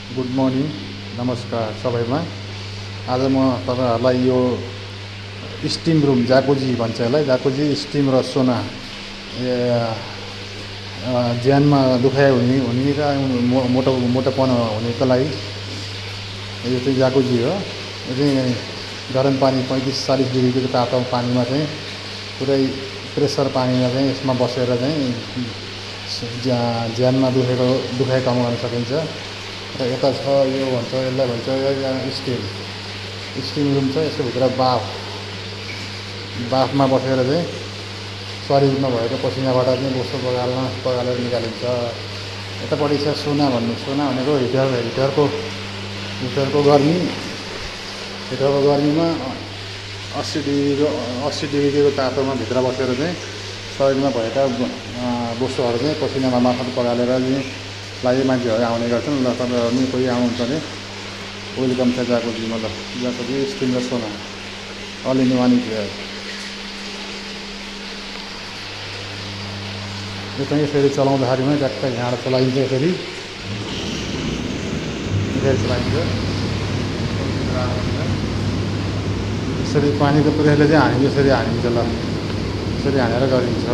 Good morning, नमस्कार सबैमा। आज म तपाईँहरूलाई यो स्टिम रुम जाकुजी भन्छ यसलाई, जाकुजी स्टिम र सोना ज्यानमा दुखाइ हुने र मोटोपन हुनेको लागि यो चाहिँ जाकुजी हो। यो चाहिँ गरम पानी 35-40 डिग्रीको तातो पानीमा चाहिँ पुरै प्रेसर पानीमा चाहिँ यसमा बसेर चाहिँ ज्यानमा दुखाइ कम गर्न सकिन्छ। र यता छ यो भन्छ, यसलाई भन्छ स्टिम रुम छ। यसको भित्र बाफमा बसेर चाहिँ शरीरमा भएको पसिनाबाट चाहिँ बोसो पगालेर निकालिन्छ। यतापट्टि छ सोना भनेको हिटरको गर्मीमा 80 डिग्रीको तातोमा भित्र बसेर चाहिँ शरीरमा भएका बोसोहरू चाहिँ पसिनामा मार्फत पगालेर लागि मान्छेहरू आउने गर्छन्। ल तपाईँहरू पनि कोही आउनुहुन्छ भने वेलकम छ जाकुजीमा। ल जाकुजी स्टिम र sauna all in one is here. यो चाहिँ यसरी चलाउँदाखेरिमा ट्याक्क यहाँबाट चलाइन्छ। यसरी चलाइन्छ। यसरी पानीको प्रेसले चाहिँ यसरी हानिन्छ। ल यसरी हानेर गरिन्छ।